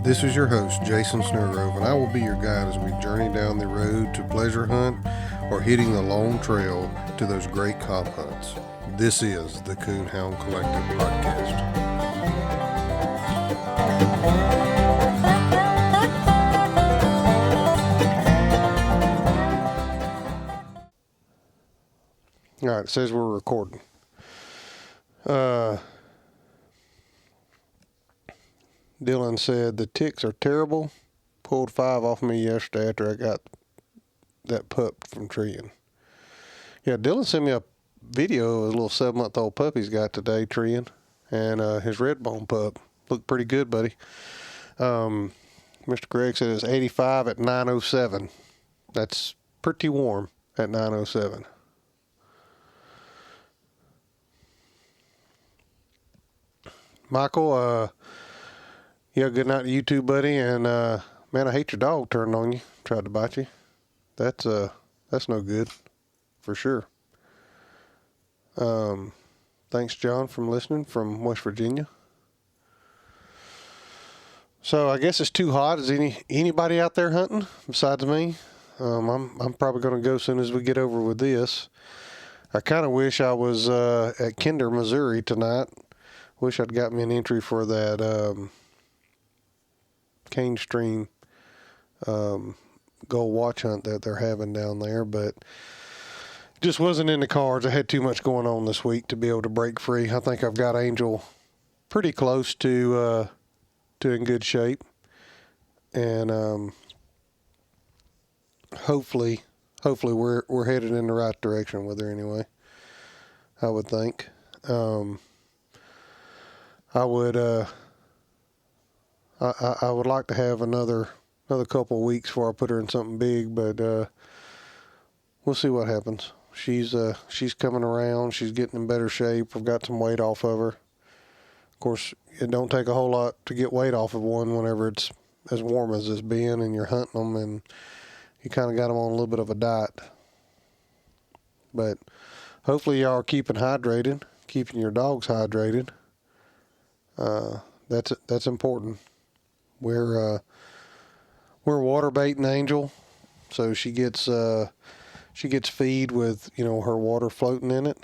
This is your host, Jason Snowgrove, and I will be your guide as we journey down the road to pleasure hunt or hitting the long trail to those great comp hunts. This is the Coonhound Collective Podcast. All right, it says we're recording. Dylan said the ticks are terrible. Pulled 5 off me yesterday after I got that pup from treeing. Yeah, Dylan sent me a video of a little 7-month-old pup he's got today treeing, and his red bone pup looked pretty good, buddy. Mr. Greg said it's 85 at 9:07. That's pretty warm at 9:07. Michael, yeah, good night to you too, buddy. And man, I hate your dog turned on you, tried to bite you. That's no good, for sure. Thanks, John, from listening from West Virginia. So I guess it's too hot. Is anybody out there hunting besides me? I'm probably going to go as soon as we get over with this. I kind of wish I was at Kinder, Missouri tonight. Wish I'd got me an entry for that Cane Stream gold watch hunt that they're having down there, but just wasn't in the cards. I had too much going on this week to be able to break free. I think I've got Angel pretty close to in good shape, and hopefully we're headed in the right direction with her anyway. I would think. I would like to have another couple of weeks before I put her in something big, but we'll see what happens. She's coming around. She's getting in better shape. I've got some weight off of her. Of course, it don't take a whole lot to get weight off of one whenever it's as warm as it's been and you're hunting them, and you kind of got them on a little bit of a diet. But hopefully y'all are keeping hydrated, keeping your dogs hydrated. That's important. We're water baiting Angel, so she gets feed with her water floating in it.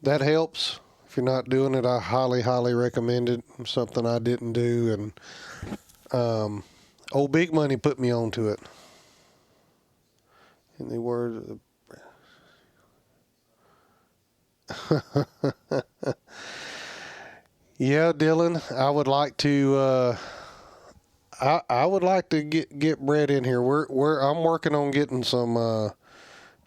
That helps. If you're not doing it, I highly recommend it. It's something I didn't do, and old Big Money put me onto it. In the words of yeah, Dylan, I would like to I would like to get Brett in here. I'm working on getting some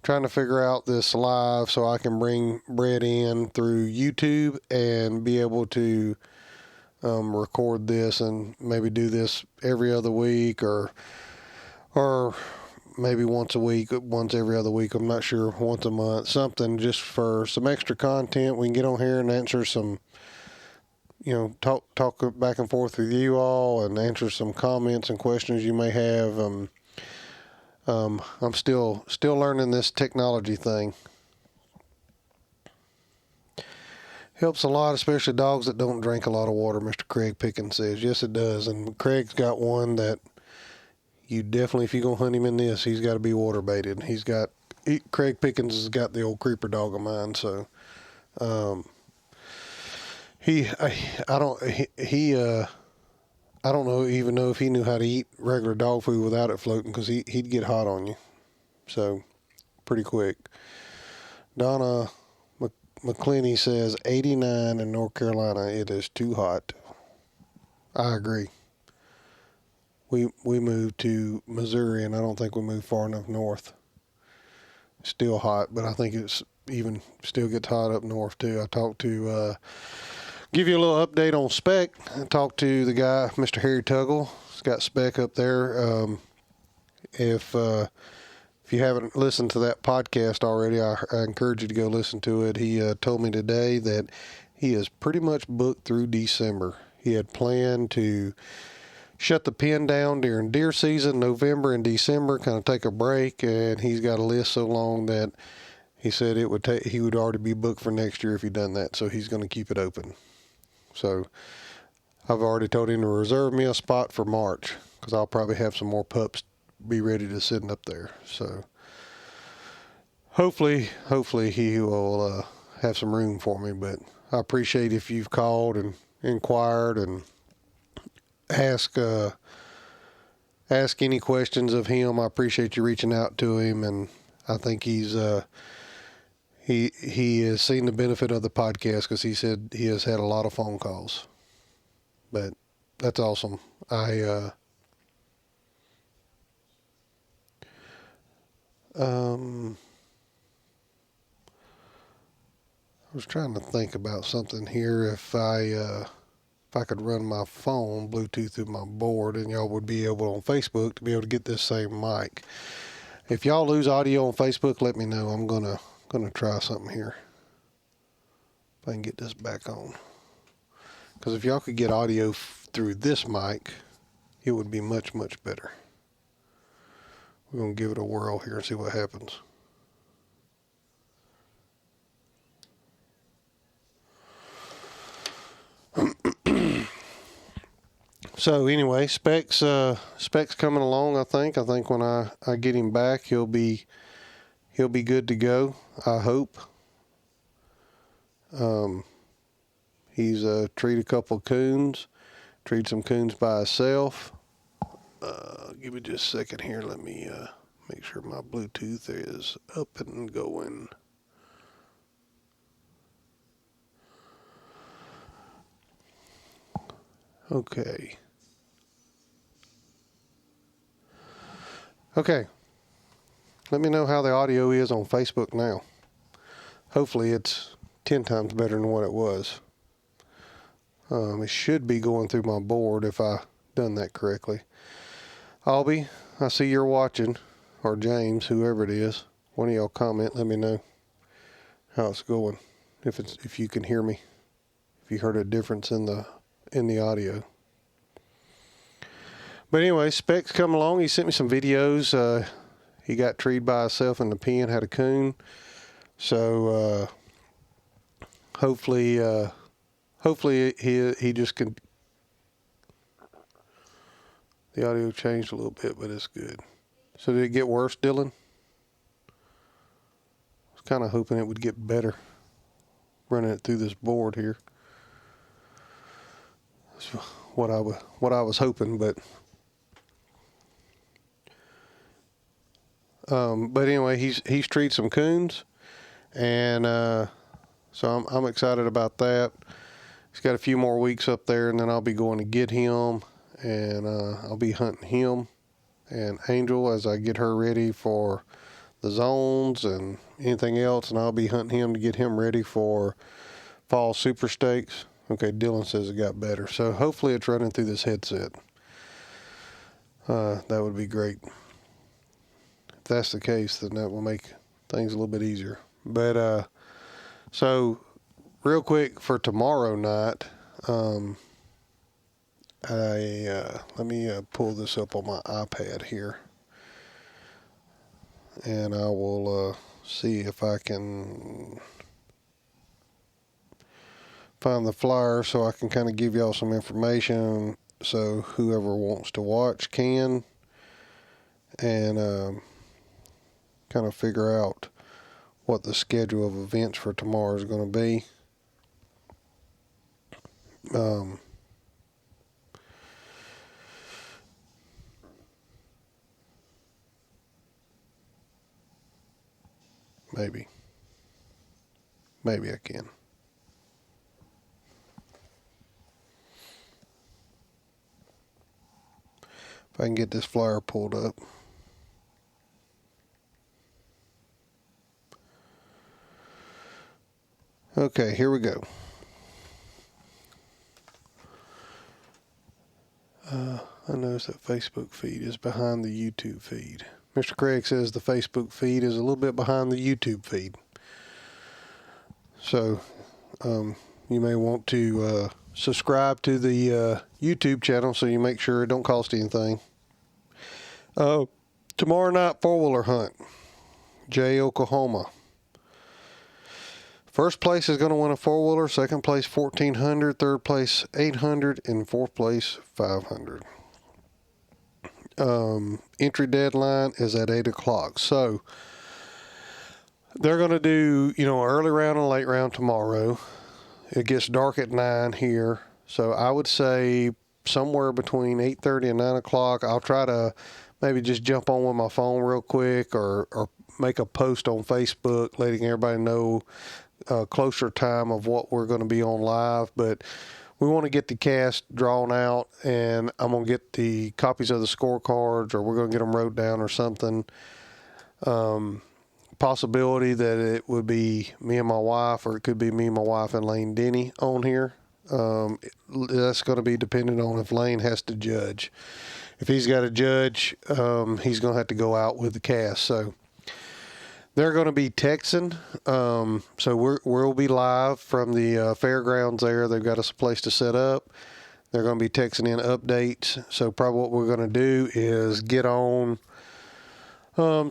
trying to figure out this live so I can bring Brett in through YouTube and be able to record this and maybe do this every other week or maybe once a week, once every other week. I'm not sure, once a month, something just for some extra content. We can get on here and answer some, talk back and forth with you all and answer some comments and questions you may have. I'm still learning this technology thing. Helps a lot, especially dogs that don't drink a lot of water, Mr. Craig Pickens says. Yes, it does. And Craig's got one that you definitely, if you're going to hunt him in this, he's got to be water baited. Craig Pickens has got the old creeper dog of mine, so I don't know if he knew how to eat regular dog food without it floating, because he'd get hot on you, so pretty quick. Donna McClenny says 89 in North Carolina. It is too hot. I agree. We moved to Missouri, and I don't think we moved far enough north. It's still hot, but I think it's even still gets hot up north too. I talked to give you a little update on Spec. I talked to the guy, Mr. Harry Tuggle. He's got Spec up there. If you haven't listened to that podcast already, I encourage you to go listen to it. He told me today that he is pretty much booked through December. He had planned to shut the pen down during deer season, November and December, kind of take a break, and he's got a list so long that he said he would already be booked for next year if he done that, so he's going to keep it open. So I've already told him to reserve me a spot for March, because I'll probably have some more pups be ready to sit up there. So hopefully he will have some room for me. But I appreciate if you've called and inquired and ask any questions of him. I appreciate you reaching out to him, and I think he has seen the benefit of the podcast, because he said he has had a lot of phone calls. But that's awesome. I was trying to think about something here. If I could run my phone Bluetooth through my board, and y'all would be able on Facebook to be able to get this same mic. If y'all lose audio on Facebook, let me know. I'm gonna try something here. If I can get this back on. Because if y'all could get audio through this mic, it would be much, much better. We're going to give it a whirl here and see what happens. So anyway, Specs coming along, I think. I think when I get him back, he'll be good to go, I hope. He's treated a couple of coons, treated some coons by himself. Give me just a second here. Let me make sure my Bluetooth is up and going. Okay. Let me know how the audio is on Facebook now. Hopefully it's 10 times better than what it was. It should be going through my board if I done that correctly. Albie, I see you're watching, or James, whoever it is. One of y'all comment, let me know how it's going. If you can hear me, if you heard a difference in the audio. But anyway, Specs come along. He sent me some videos. He got treed by himself in the pen, had a coon. So hopefully he just can. The audio changed a little bit, but it's good. So did it get worse, Dylan? I was kind of hoping it would get better, running it through this board here. That's what I was hoping, but anyway, he's treated some coons, and so I'm excited about that. He's got a few more weeks up there, and then I'll be going to get him, and I'll be hunting him and Angel as I get her ready for the zones and anything else, and I'll be hunting him to get him ready for fall super stakes. Okay, Dylan says it got better, so hopefully it's running through this headset. That would be great. If that's the case, then that will make things a little bit easier. But so real quick for tomorrow night, let me pull this up on my iPad here, and I will see if I can find the flyer so I can kind of give y'all some information so whoever wants to watch can, and kind of figure out what the schedule of events for tomorrow is going to be. Maybe I can. If I can get this flyer pulled up. Okay, here we go. I noticed that Facebook feed is behind the YouTube feed. Mr. Craig says the Facebook feed is a little bit behind the YouTube feed. So you may want to subscribe to the YouTube channel so you make sure it don't cost anything. Tomorrow night, four-wheeler hunt, Jay, Oklahoma. First place is going to win a four-wheeler. Second place, $1,400. Third place, $800. And fourth place, $500. Entry deadline is at 8 o'clock. So they're going to do, early round and late round tomorrow. It gets dark at 9 here. So I would say somewhere between 8:30 and 9 o'clock. I'll try to maybe just jump on with my phone real quick or make a post on Facebook letting everybody know closer time of what we're going to be on live. But we want to get the cast drawn out, and I'm going to get the copies of the scorecards, or we're going to get them wrote down or something. Possibility that it would be me and my wife, or it could be me and my wife and Lane Denny on here. That's going to be dependent on if Lane has to judge. If he's got to judge, he's going to have to go out with the cast. So they're going to be texting. So we'll be live from the fairgrounds there. They've got us a place to set up. They're going to be texting in updates. So probably what we're going to do is get on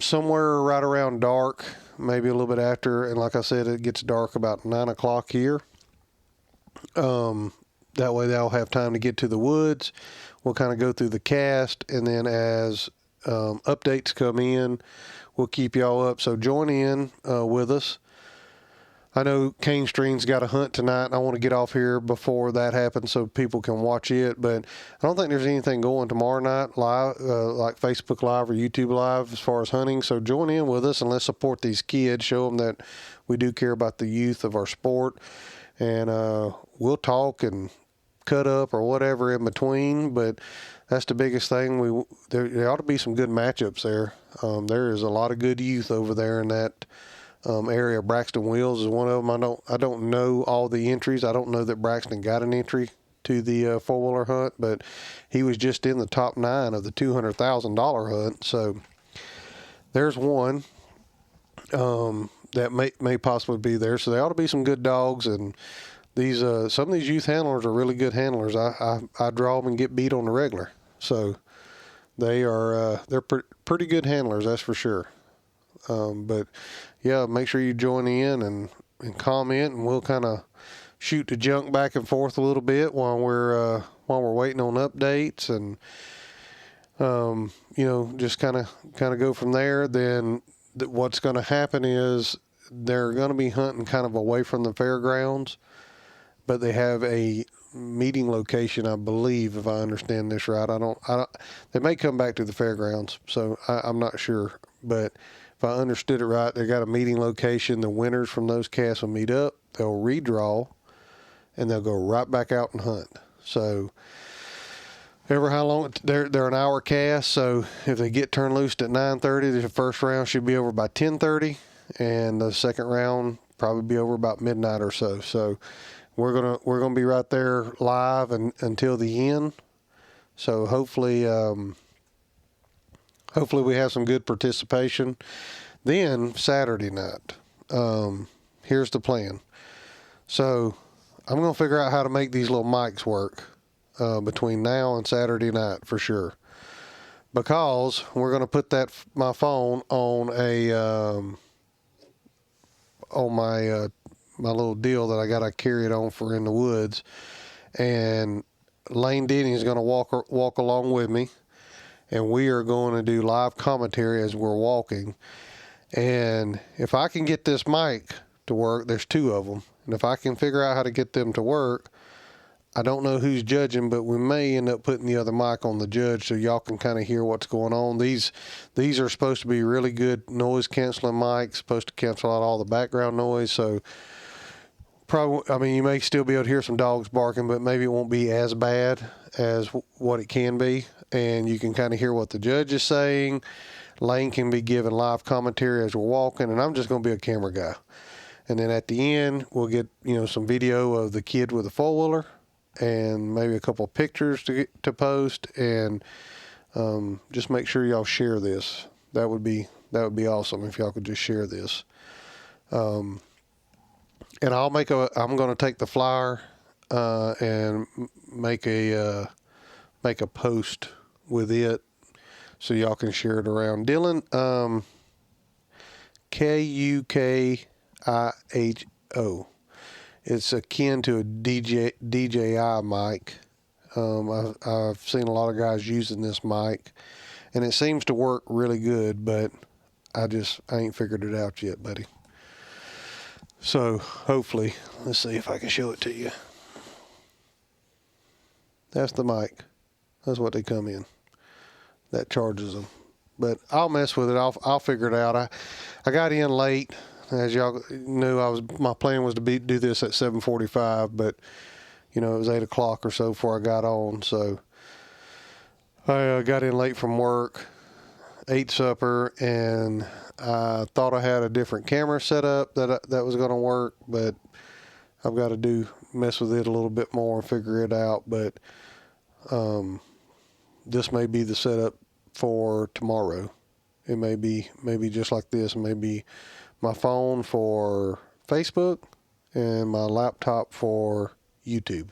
somewhere right around dark, maybe a little bit after. And like I said, it gets dark about 9 o'clock here. That way they'll have time to get to the woods. We'll kind of go through the cast, and then as updates come in, we'll keep y'all up. So join in with us. I know Cane Stream's got a hunt tonight, and I want to get off here before that happens so people can watch it. But I don't think there's anything going tomorrow night live, like Facebook Live or YouTube Live as far as hunting. So join in with us and let's support these kids. Show them that we do care about the youth of our sport. And we'll talk and cut up or whatever in between. But that's the biggest thing. There ought to be some good matchups there. There is a lot of good youth over there in that area. Braxton Wills is one of them. I don't know all the entries. I don't know that Braxton got an entry to the four-wheeler hunt, but he was just in the top 9 of the $200,000 hunt. So there's one that may possibly be there. So there ought to be some good dogs, and these some of these youth handlers are really good handlers. I draw them and get beat on the regular. So they're pretty good handlers, that's for sure. But yeah, make sure you join in and comment, and we'll kind of shoot the junk back and forth a little bit while we're waiting on updates, and just kind of go from there. Then what's going to happen is they're going to be hunting kind of away from the fairgrounds, but they have a meeting location, I believe, if I understand this right. I don't. They may come back to the fairgrounds, so I'm not sure, but if I understood it right, they got a meeting location. The winners from those casts will meet up. They'll redraw, and they'll go right back out and hunt. So, ever how long they're an hour cast. So if they get turned loose at 9:30, the first round should be over by 10:30, and the second round probably be over about midnight or so. So we're gonna be right there live until the end. So hopefully we have some good participation. Then Saturday night, here's the plan. So I'm going to figure out how to make these little mics work between now and Saturday night for sure. Because we're going to put my phone on my little deal that I carry it on for in the woods. And Lane Denny is going to walk along with me. And we are going to do live commentary as we're walking. And if I can get this mic to work, there's 2 of them. And if I can figure out how to get them to work, I don't know who's judging, but we may end up putting the other mic on the judge so y'all can kind of hear what's going on. These are supposed to be really good noise canceling mics, supposed to cancel out all the background noise. So probably, you may still be able to hear some dogs barking, but maybe it won't be as bad as what it can be. And you can kind of hear what the judge is saying. Lane can be giving live commentary as we're walking, and I'm just going to be a camera guy. And then at the end, we'll get some video of the kid with the four-wheeler, and maybe a couple of pictures to post, and just make sure y'all share this. That would be awesome if y'all could just share this. And I'm going to take the flyer and make a post with it so y'all can share it around. Dylan, It's akin to a DJI mic. I've seen a lot of guys using this mic, and it seems to work really good, but I ain't figured it out yet, buddy. So hopefully, let's see if I can show it to you. That's the mic. That's what they come in. That charges them. But I'll mess with it. I'll figure it out. I got in late. As y'all knew, my plan was to do this at 7:45, but it was 8 o'clock or so before I got on. So I got in late from work, ate supper, and I thought I had a different camera set up that was going to work, but I've got to mess with it a little bit more and figure it out. But this may be the setup for tomorrow. It may be just like this. Maybe my phone for Facebook and my laptop for YouTube.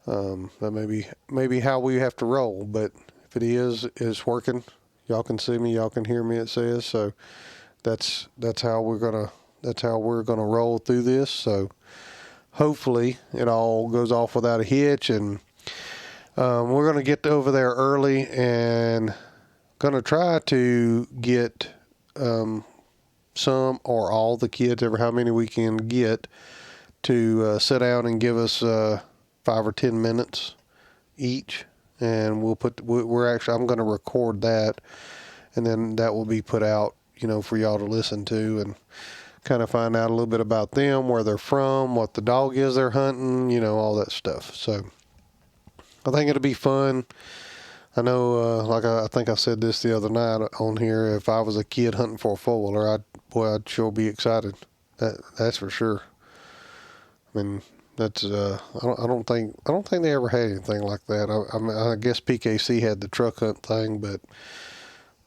That may be how we have to roll. But if it is, it's working. Y'all can see me. Y'all can hear me. It says so. That's how we're gonna roll through this. So hopefully it all goes off without a hitch, and we're gonna get over there early and gonna try to get some or all the kids, ever how many we can get, to sit down and give us 5 or 10 minutes each, and I'm going to record that, and then that will be put out, for y'all to listen to and kind of find out a little bit about them, where they're from, what the dog is they're hunting, all that stuff. So I think it'll be fun. I know, I think I said this the other night on here, if I was a kid hunting for a four-wheeler, I'd sure be excited. That's for sure. I mean, that's I don't think they ever had anything like that. I guess PKC had the truck hunt thing, but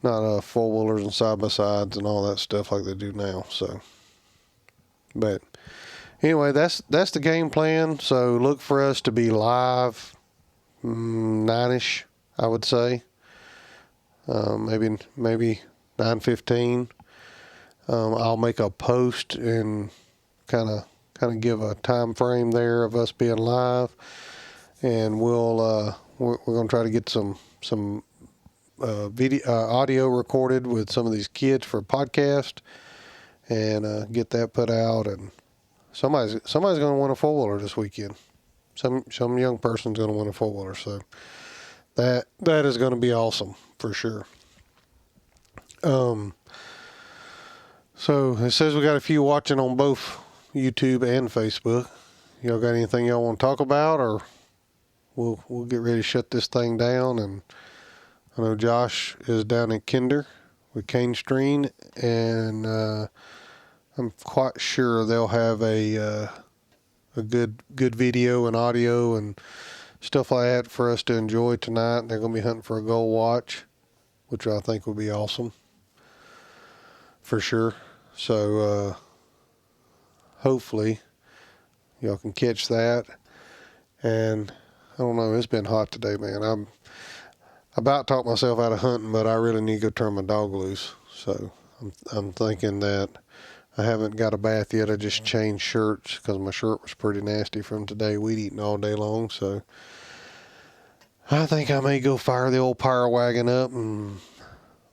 not four-wheelers and side-by-sides and all that stuff like they do now. So, but anyway, that's the game plan. So look for us to be live 9ish. I would say maybe 9:15. I'll make a post and kind of give a time frame there of us being live, and we're going to try to get some video audio recorded with some of these kids for a podcast, and get that put out. And somebody's going to win a four-wheeler this weekend. Some young person's going to win a four-wheeler. So that is going to be awesome for sure. So it says we got a few watching on both YouTube and Facebook. Y'all got anything y'all want to talk about, or we'll get ready to shut this thing down? And I know Josh is down at Kinder with Cane Stream, and I'm quite sure they'll have a good video and audio and stuff like that for us to enjoy tonight. They're going to be hunting for a gold watch, which I think will be awesome for sure. So hopefully y'all can catch that. And I don't know, it's been hot today, man. I'm about talked myself out of hunting, but I really need to go turn my dog loose. So I'm thinking that I haven't got a bath yet. I just changed shirts because my shirt was pretty nasty from today. We'd eaten all day long. So I think I may go fire the old power wagon up and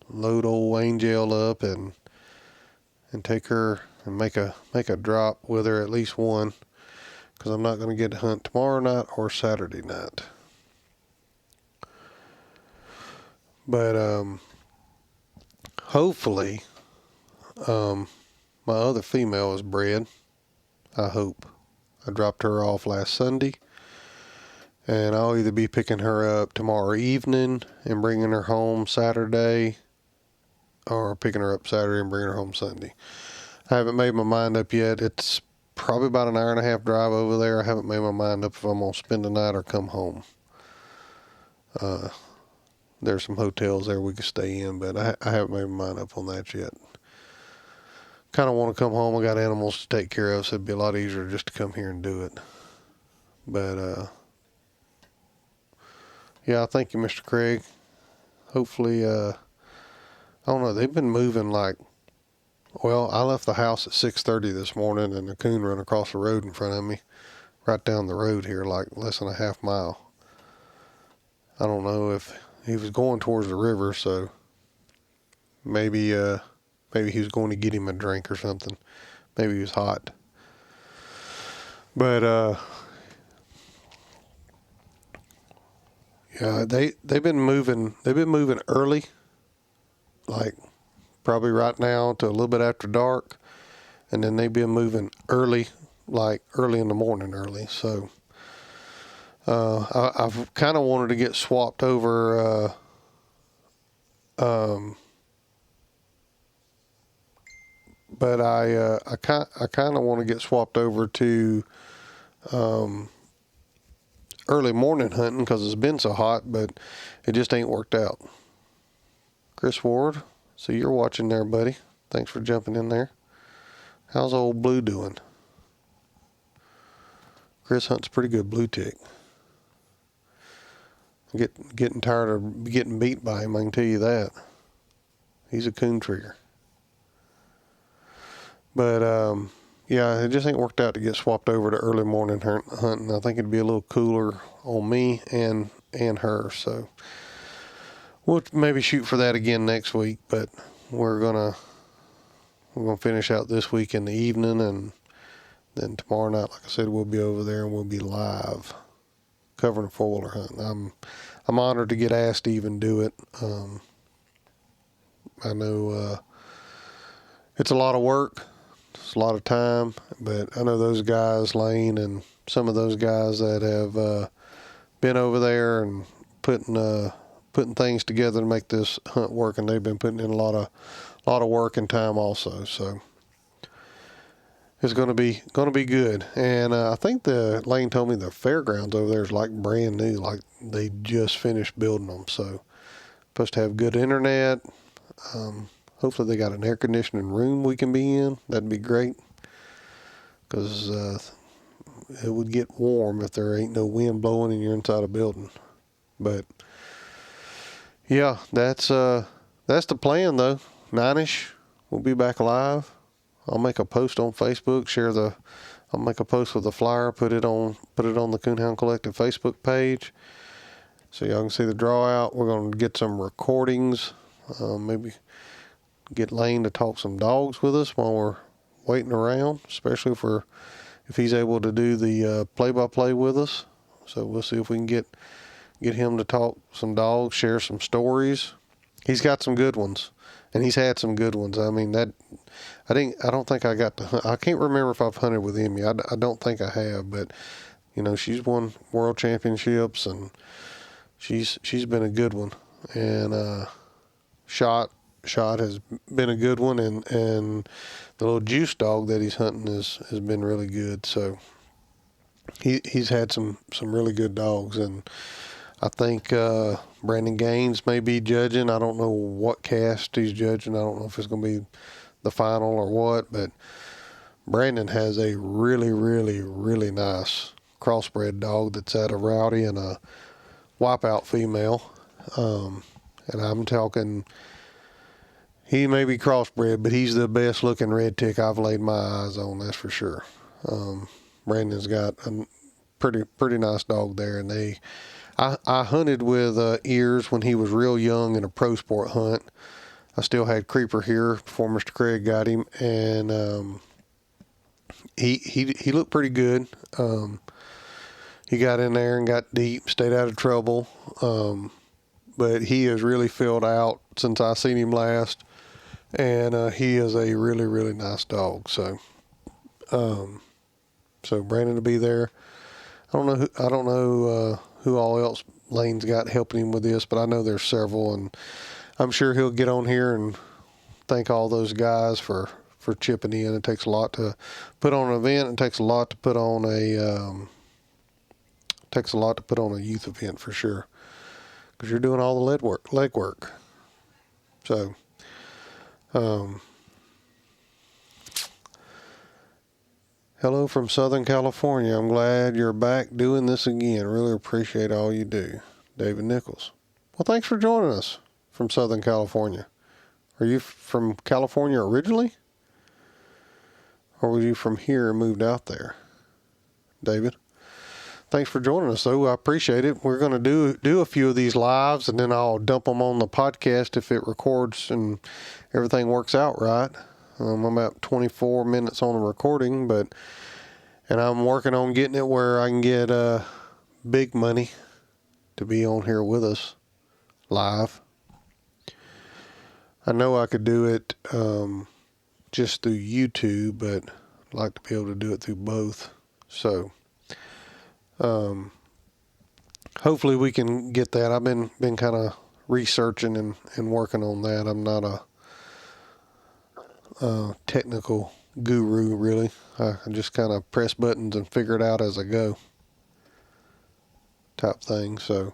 load old Angel up and take her and make a drop with her, at least one, because I'm not going to get to hunt tomorrow night or Saturday night. But hopefully my other female is bred. I hope. I dropped her off last Sunday, and I'll either be picking her up tomorrow evening and bringing her home Saturday, or picking her up Saturday and bringing her home Sunday. I haven't made my mind up yet. It's probably about an hour and a half drive over there. I haven't made my mind up if I'm going to spend the night or come home. There's some hotels there we could stay in, but I haven't made my mind up on that yet. Kind of want to come home. I got animals to take care of, so it'd be a lot easier just to come here and do it. But yeah, thank you, Mr. Craig. Hopefully, I don't know, they've been moving like Well, I left the house at 6:30 this morning, and the coon ran across the road in front of me, right down the road here, like less than a half mile. I don't know if he was going towards the river, so maybe he was going to get him a drink or something. Maybe he was hot. But yeah, they've been moving. They've been moving early, like probably right now to a little bit after dark, and then they've been moving early, like early in the morning, early. So I've kind of wanted to get swapped over. But I kind of want to get swapped over to early morning hunting because it's been so hot, but it just ain't worked out. Chris Ward, so you're watching there, buddy. Thanks for jumping in there. How's old Blue doing? Chris hunts pretty good blue tick. Getting tired of getting beat by him, I can tell you that. He's a coon trigger. But yeah, it just ain't worked out to get swapped over to early morning hunting. I think it'd be a little cooler on me and her. So we'll maybe shoot for that again next week. But we're gonna finish out this week in the evening, and then tomorrow night, like I said, we'll be over there and we'll be live covering a four-wheeler hunt. I'm honored to get asked to even do it. I know it's a lot of work. It's a lot of time, but I know those guys, Lane and some of those guys that have been over there and putting things together to make this hunt work, and they've been putting in a lot of work and time also. So it's going to be good. And I think Lane told me the fairgrounds over there is like brand new, like they just finished building them. So supposed to have good internet. Hopefully they got an air conditioning room we can be in. That'd be great, because it would get warm if there ain't no wind blowing and you're inside a building. But yeah, that's the plan though. 9ish, we'll be back live. I'll make a post on Facebook. I'll make a post with a flyer. Put it on the Coonhound Collective Facebook page, so y'all can see the draw out. We're gonna get some recordings. Maybe get Lane to talk some dogs with us while we're waiting around, especially if he's able to do the play-by-play with us. So we'll see if we can get him to talk some dogs, share some stories. He's got some good ones, and he's had some good ones. I mean, I don't think I got to hunt. I can't remember if I've hunted with Emmy. I don't think I have, but you know, she's won world championships, and she's been a good one. And Shot has been a good one, and the little Juice dog that he's hunting has been really good. So he's had some really good dogs, and I think Brandon Gaines may be judging. I don't know what cast he's judging. I don't know if it's going to be the final or what, but Brandon has a really, really, really nice crossbred dog that's at a Rowdy and a Wipeout female. And I'm talking, he may be crossbred, but he's the best looking red tick I've laid my eyes on, that's for sure. Brandon's got a pretty nice dog there, and I hunted with Ears when he was real young in a pro sport hunt. I still had Creeper here before Mr. Craig got him, and he looked pretty good. He got in there and got deep, stayed out of trouble. But he has really filled out since I seen him last, and he is a really, really nice dog. So Brandon will be there. I don't know who all else Lane's got helping him with this, but I know there's several, and I'm sure he'll get on here and thank all those guys for chipping in. It takes a lot to put on an event. It takes a lot to put on a youth event for sure, because you're doing all the leg work. So, hello from Southern California. I'm glad you're back doing this again. Really appreciate all you do. David Nichols. Well, thanks for joining us from Southern California. Are you from California originally? or were you from here and moved out there? David, thanks for joining us, though. I appreciate it. We're going to do a few of these lives, and then I'll dump them on the podcast if it records and everything works out right. I'm about 24 minutes on the recording, and I'm working on getting it where I can get big money to be on here with us live. I know I could do it just through YouTube, but I'd like to be able to do it through both. So hopefully we can get that. I've been kind of researching and working on that. I'm not a technical guru, really. I just kind of press buttons and figure it out as I go type thing. So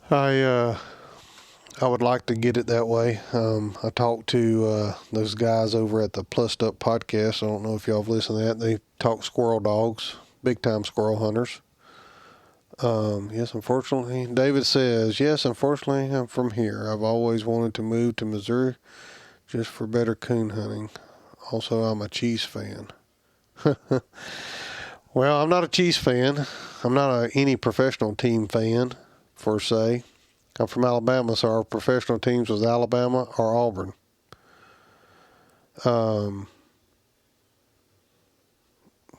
I would like to get it that way. I talked to those guys over at the Plussed Up podcast. I don't know if y'all have listened to that. They talk squirrel dogs, big time squirrel hunters. Yes, unfortunately, David says, yes, unfortunately, I'm from here. I've always wanted to move to Missouri just for better coon hunting. Also, I'm a Chiefs fan. Well, I'm not a Chiefs fan. I'm not any professional team fan, per se. I'm from Alabama, so our professional teams was Alabama or Auburn.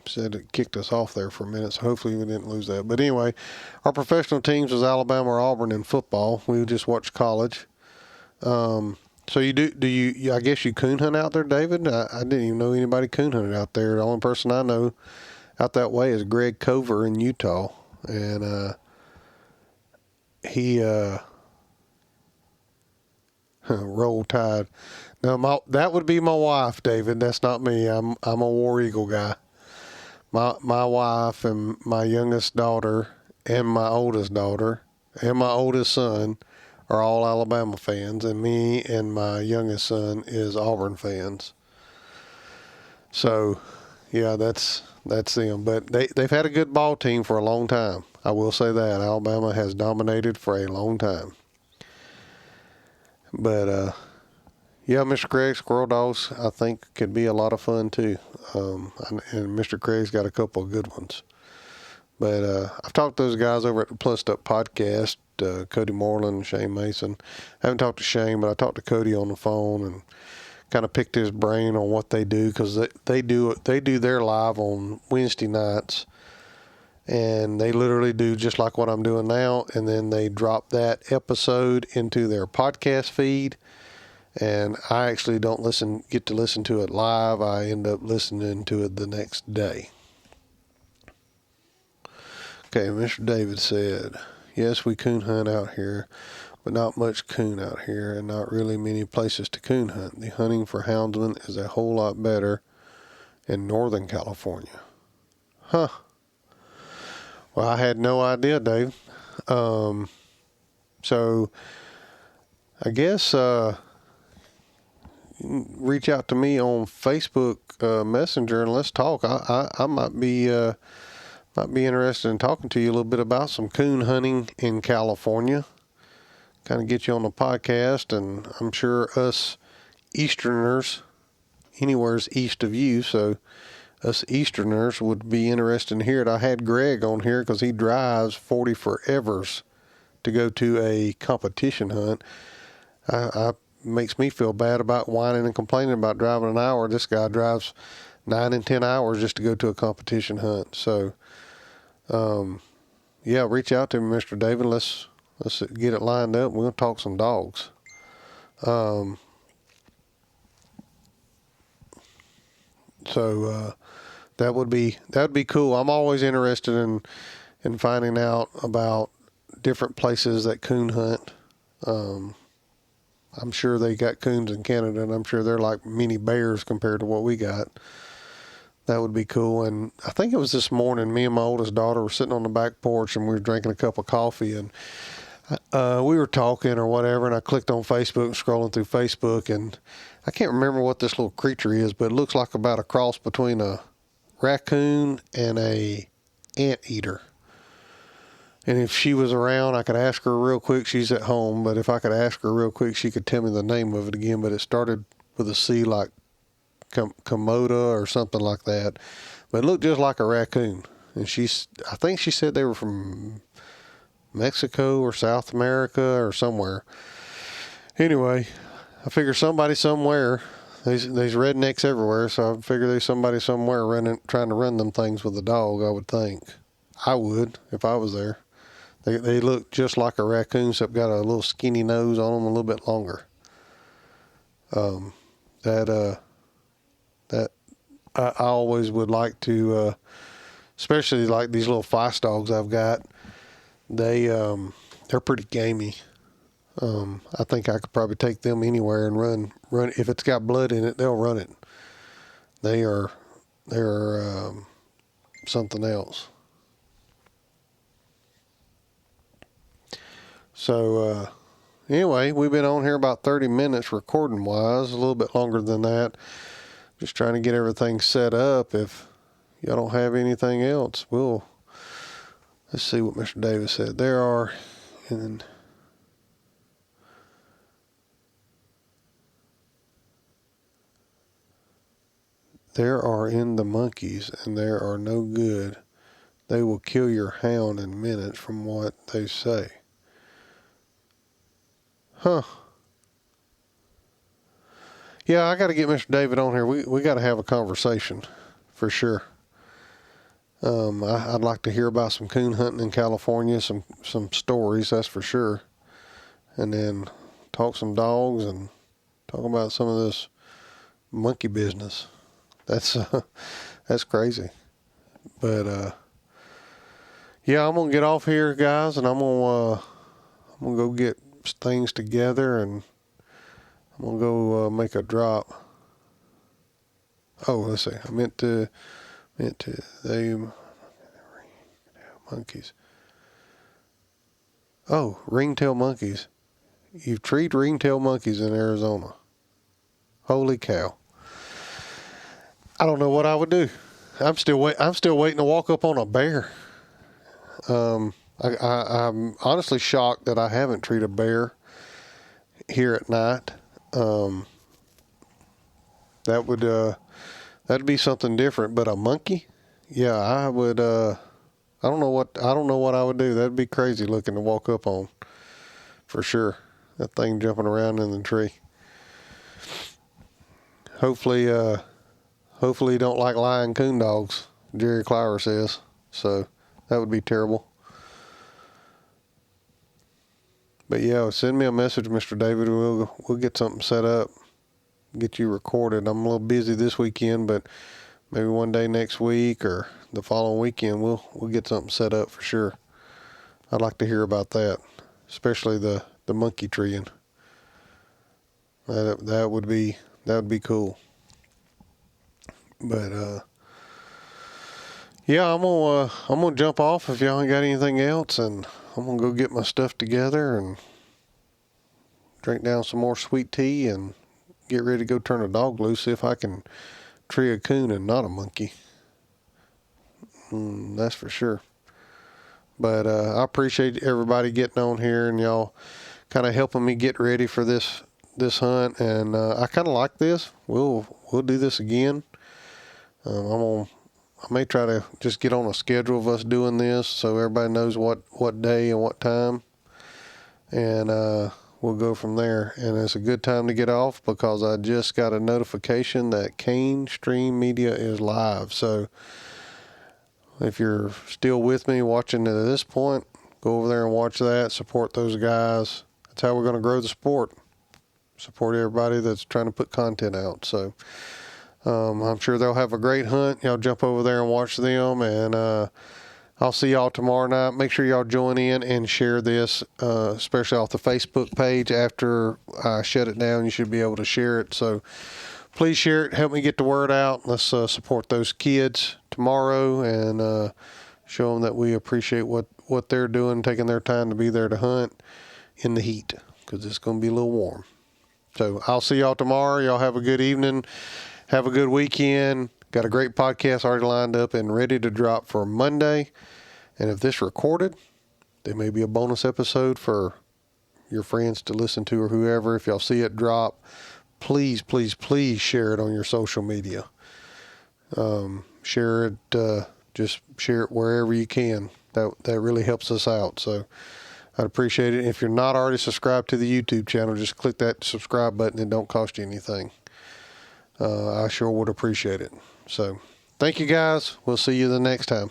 Said it kicked us off there for a minute, so hopefully we didn't lose that. But anyway, our professional teams was Alabama or Auburn in football. We just watched college. So you do you? I guess you coon hunt out there, David? I didn't even know anybody coon hunted out there. The only person I know out that way is Greg Cover in Utah, and he Roll Tide. No, that would be my wife, David. That's not me. I'm a War Eagle guy. My wife and my youngest daughter and my oldest daughter and my oldest son are all Alabama fans, and me and my youngest son is Auburn fans. So, yeah, that's them. But they've had a good ball team for a long time. I will say that. Alabama has dominated for a long time. But, yeah, Mr. Craig, squirrel dogs, I think, could be a lot of fun, too. And Mr. Craig's got a couple of good ones. But I've talked to those guys over at the Plussed Up podcast, Cody Moreland and Shane Mason. I haven't talked to Shane, but I talked to Cody on the phone and kind of picked his brain on what they do, because they do their live on Wednesday nights. And they literally do just like what I'm doing now, and then they drop that episode into their podcast feed. And I actually don't get to listen to it live. I end up listening to it the next day. Okay, Mr. David said, yes, we coon hunt out here, but not much coon out here, and not really many places to coon hunt. The hunting for houndsmen is a whole lot better in Northern California. Huh. Well, I had no idea, Dave. So I guess reach out to me on Facebook Messenger and let's talk. I might be interested in talking to you a little bit about some coon hunting in California. Kind of get you on the podcast, and I'm sure us Easterners, anywhere's east of you, so us Easterners would be interested in hearing it. I had Greg on here because he drives 40 forevers to go to a competition hunt. I makes me feel bad about whining and complaining about driving an hour. This guy drives 9 and 10 hours just to go to a competition hunt. So, yeah, reach out to me, Mr. David. Let's get it lined up. We'll talk some dogs. So that would be cool. I'm always interested in finding out about different places that coon hunt. I'm sure they got coons in Canada, and I'm sure they're like mini bears compared to what we got. That would be cool. And I think it was this morning, me and my oldest daughter were sitting on the back porch, and we were drinking a cup of coffee, and we were talking or whatever, and I clicked on Facebook, scrolling through Facebook, and I can't remember what this little creature is, but it looks like about a cross between a raccoon and a anteater. And if she was around, I could ask her real quick. She's at home, but if I could ask her real quick, she could tell me the name of it again. But it started with a C, like Komodo or something like that. But it looked just like a raccoon. And I think she said they were from Mexico or South America or somewhere. Anyway, I figure somebody somewhere, there's rednecks everywhere, so I figure there's somebody somewhere trying to run them things with a dog, I would think. I would, if I was there. They look just like a raccoon, except got a little skinny nose on them, a little bit longer. That I always would like to, especially like these little feist dogs I've got. They're pretty gamey. I think I could probably take them anywhere and run. If it's got blood in it, they'll run it. They're something else. So anyway, we've been on here about 30 minutes recording wise, a little bit longer than that. Just trying to get everything set up. If y'all don't have anything else, let's see what Mr. Davis said. There are in the monkeys, and there are no good. They will kill your hound in minutes from what they say. Huh. Yeah, I got to get Mr. David on here. We got to have a conversation for sure. I'd like to hear about some coon hunting in California, some stories, that's for sure. And then talk some dogs and talk about some of this monkey business. That's crazy. But yeah, I'm gonna get off here, guys, and I'm gonna go get things together, and I'm gonna go make a drop. Oh, let's see. I meant to they monkeys. Oh, ringtail monkeys. You've treed ringtail monkeys in Arizona. Holy cow. I don't know what I would do. I'm still waiting to walk up on a bear. I'm honestly shocked that I haven't treated a bear here at night. That'd be something different. But a monkey? Yeah, I would. I don't know what I would do. That'd be crazy looking to walk up on, for sure. That thing jumping around in the tree. Hopefully you don't like lying coon dogs, Jerry Clower says. So that would be terrible. But yeah, send me a message, Mr. David. We'll get something set up, get you recorded. I'm a little busy this weekend, but maybe one day next week or the following weekend we'll get something set up for sure. I'd like to hear about that, especially the monkey treeing. That would be cool. But yeah, I'm gonna jump off if y'all ain't got anything else, and I'm gonna go get my stuff together and drink down some more sweet tea and get ready to go turn a dog loose, see if I can tree a coon and not a monkey. That's for sure. But I appreciate everybody getting on here and y'all kind of helping me get ready for this hunt, and I kind of like this. We'll do this again. I may try to just get on a schedule of us doing this so everybody knows what day and what time, and we'll go from there. And it's a good time to get off because I just got a notification that Kane Stream Media is live. So if you're still with me watching to this point, go over there and watch that. Support those guys. That's how we're going to grow the sport. Support everybody that's trying to put content out. So I'm sure they'll have a great hunt. Y'all jump over there and watch them, and I'll see y'all tomorrow night. Make sure y'all join in and share this, especially off the Facebook page. After I shut it down, you should be able to share it. So please share it. Help me get the word out. Let's support those kids tomorrow and show them that we appreciate what they're doing, taking their time to be there to hunt in the heat because it's going to be a little warm. So I'll see y'all tomorrow. Y'all have a good evening. Have a good weekend. Got a great podcast already lined up and ready to drop for Monday. And if this recorded, there may be a bonus episode for your friends to listen to or whoever. If y'all see it drop, please, please, please share it on your social media. Share it, just share it wherever you can. That really helps us out. So I'd appreciate it. If you're not already subscribed to the YouTube channel, just click that subscribe button. It don't cost you anything. I sure would appreciate it. So thank you, guys. We'll see you the next time.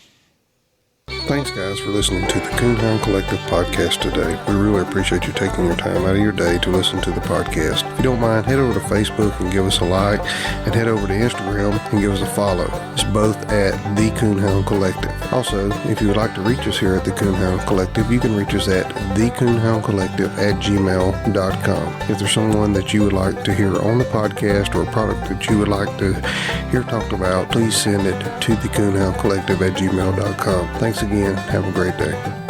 Thanks, guys, for listening to the Coonhound Collective podcast today. We really appreciate you taking your time out of your day to listen to the podcast. If you don't mind, head over to Facebook and give us a like, and head over to Instagram and give us a follow. It's both at the Coonhound Collective. Also, if you would like to reach us here at the Coonhound Collective, you can reach us at thecoonhoundcollective@gmail.com. If there's someone that you would like to hear on the podcast or a product that you would like to hear talked about, please send it to thecoonhoundcollective@gmail.com. Thanks again. Have a great day.